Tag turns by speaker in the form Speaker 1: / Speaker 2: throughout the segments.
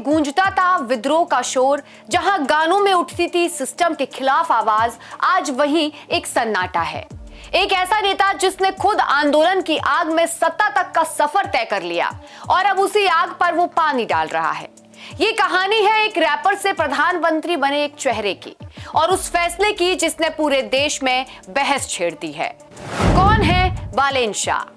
Speaker 1: गूंजता था विद्रोह का शोर, जहां गानों में उठती थी सिस्टम के खिलाफ आवाज, आज वहीं एक सन्नाटा है। एक ऐसा नेता जिसने खुद आंदोलन की आग में सत्ता तक का सफर तय कर लिया और अब उसी आग पर वो पानी डाल रहा है। ये कहानी है एक रैपर से प्रधानमंत्री बने एक चेहरे की और उस फैसले की जिसने पूरे देश में बहस छेड़ दी है। कौन है बालेन शाह?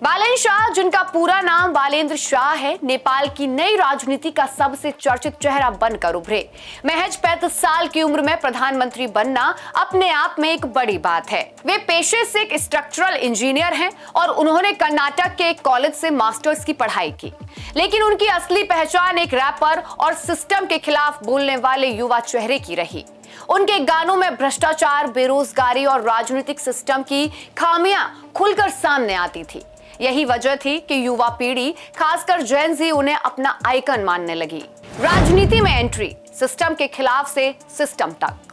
Speaker 1: बालेन शाह, जिनका पूरा नाम बालेंद्र शाह है, नेपाल की नई राजनीति का सबसे चर्चित चेहरा बनकर उभरे। महज 35 साल की उम्र में प्रधानमंत्री बनना अपने आप में एक बड़ी बात है। वे पेशे से एक स्ट्रक्चरल इंजीनियर हैं और उन्होंने कर्नाटक के एक कॉलेज से मास्टर्स की पढ़ाई की, लेकिन उनकी असली पहचान एक रैपर और सिस्टम के खिलाफ बोलने वाले युवा चेहरे की रही। उनके गानों में भ्रष्टाचार, बेरोजगारी और राजनीतिक सिस्टम की खामियां खुलकर सामने आती थी। यही वजह थी कि युवा पीढ़ी, खासकर जेन ज़ी, उन्हें अपना आइकन मानने लगी। राजनीति में एंट्री, सिस्टम के खिलाफ से सिस्टम तक।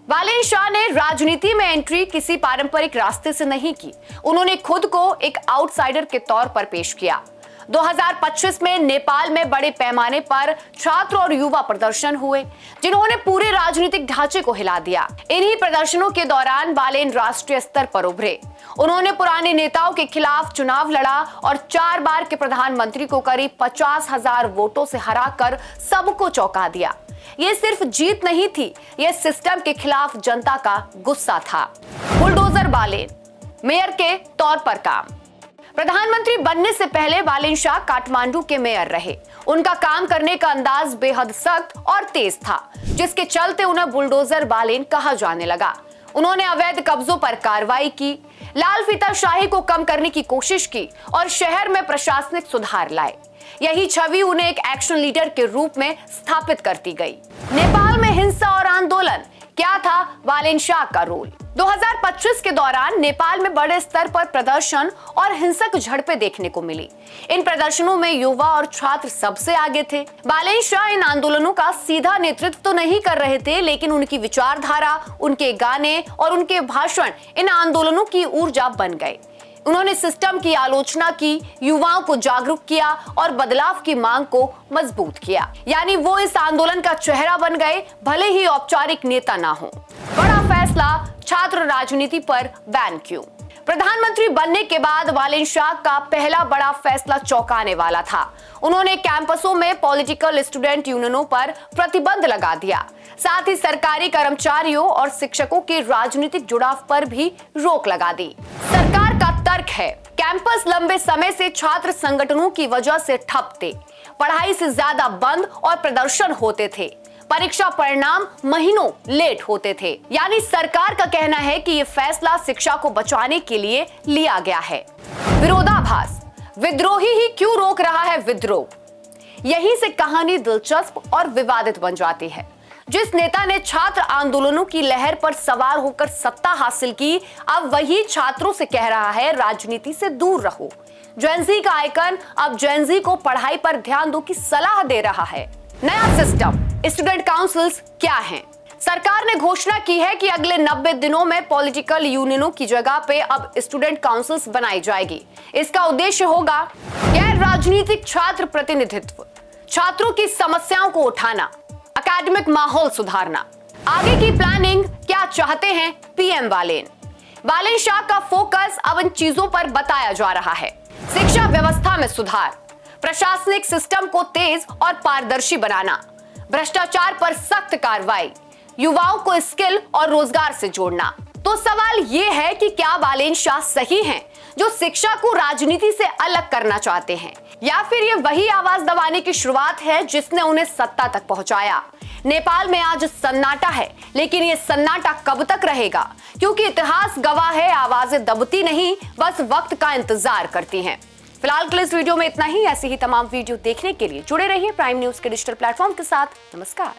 Speaker 1: बालेन शाह ने राजनीति में एंट्री किसी पारंपरिक रास्ते से नहीं की। उन्होंने खुद को एक आउटसाइडर के तौर पर पेश किया। 2025 में नेपाल में बड़े पैमाने पर छात्र और युवा प्रदर्शन हुए, जिन्होंने पूरे राजनीतिक ढांचे को हिला दिया। इन्हीं प्रदर्शनों के दौरान बालेन राष्ट्रीय स्तर पर उभरे। उन्होंने पुराने नेताओं के खिलाफ चुनाव लड़ा और 4 बार के प्रधानमंत्री को करीब 50,000 वोटों से हराकर सबको चौंका दिया। ये सिर्फ जीत नहीं थी, यह सिस्टम के खिलाफ जनता का गुस्सा था। बुलडोजर बालेन, मेयर के तौर पर काम। प्रधानमंत्री बनने से पहले बालेन शाह काठमांडू के मेयर रहे। उनका काम करने का अंदाज बेहद सख्त और तेज था, जिसके चलते उन्हें बुलडोजर बालेन कहा जाने लगा। उन्होंने अवैध कब्जों पर कार्रवाई की, लाल फीताशाही को कम करने की कोशिश की और शहर में प्रशासनिक सुधार लाए। यही छवि उन्हें एक एक्शन लीडर के रूप में स्थापित करती गई। नेपाल में हिंसा और आंदोलन, क्या था बालेन शाह का रोल? 2025 के दौरान नेपाल में बड़े स्तर पर प्रदर्शन और हिंसक झड़पें देखने को मिली। इन प्रदर्शनों में युवा और छात्र सबसे आगे थे। बालेन शाह इन आंदोलनों का सीधा नेतृत्व तो नहीं कर रहे थे, लेकिन उनकी विचारधारा, उनके गाने और उनके भाषण इन आंदोलनों की ऊर्जा बन गए। उन्होंने सिस्टम की आलोचना की, युवाओं को जागरूक किया और बदलाव की मांग को मजबूत किया। यानी वो इस आंदोलन का चेहरा बन गए, भले ही औपचारिक नेता ना हो। बड़ा फैसला, छात्र राजनीति पर बैन क्यों? प्रधानमंत्री बनने के बाद बालेन शाह का पहला बड़ा फैसला चौंकाने वाला था। उन्होंने कैंपसों में पॉलिटिकल स्टूडेंट यूनियनों पर प्रतिबंध लगा दिया। साथ ही सरकारी कर्मचारियों और शिक्षकों के राजनीतिक जुड़ाव पर भी रोक लगा दी। सरकार का तर्क है, कैंपस लंबे समय से छात्र संगठनों की वजह से ठप थे, पढ़ाई से ज्यादा बंद और प्रदर्शन होते थे, परीक्षा परिणाम महीनों लेट होते थे। यानी सरकार का कहना है कि ये फैसला शिक्षा को बचाने के लिए लिया गया है। विरोधाभास, विद्रोही ही क्यों रोक रहा है विद्रोह? यहीं से कहानी दिलचस्प और विवादित बन जाती है। जिस नेता ने छात्र आंदोलनों की लहर पर सवार होकर सत्ता हासिल की, अब वही छात्रों से कह रहा है राजनीति से दूर रहो। जेन ज़ी का आइकन अब जेन ज़ी को पढ़ाई पर ध्यान दो की सलाह दे रहा है। नया सिस्टम, स्टूडेंट काउंसिल्स क्या हैं? सरकार ने घोषणा की है कि अगले 90 दिनों में पॉलिटिकल यूनियनों की जगह पे अब स्टूडेंट काउंसिल्स बनाई जाएगी। इसका उद्देश्य होगा गैर राजनीतिक छात्र प्रतिनिधित्व, छात्रों की समस्याओं को उठाना, एकेडमिक माहौल सुधारना। आगे की प्लानिंग क्या चाहते हैं पीएम बालेन? बालेन शाह का फोकस अब इन चीजों पर बताया जा रहा है। शिक्षा व्यवस्था में सुधार, प्रशासनिक सिस्टम को तेज और पारदर्शी बनाना, भ्रष्टाचार पर सख्त कार्रवाई, युवाओं को स्किल और रोजगार से जोड़ना। तो सवाल ये है कि क्या बालेन शाह सही हैं, जो शिक्षा को राजनीति से अलग करना चाहते हैं, या फिर ये वही आवाज दबाने की शुरुआत है जिसने उन्हें सत्ता तक पहुंचाया? नेपाल में आज सन्नाटा है, लेकिन ये सन्नाटा कब तक रहेगा? क्योंकि इतिहास गवाह है, आवाजें दबती नहीं, बस वक्त का इंतजार करती हैं। फिलहाल के इस वीडियो में इतना ही। ऐसी ही तमाम वीडियो देखने के लिए जुड़े रहिए प्राइम न्यूज के डिजिटल प्लेटफॉर्म के साथ। नमस्कार।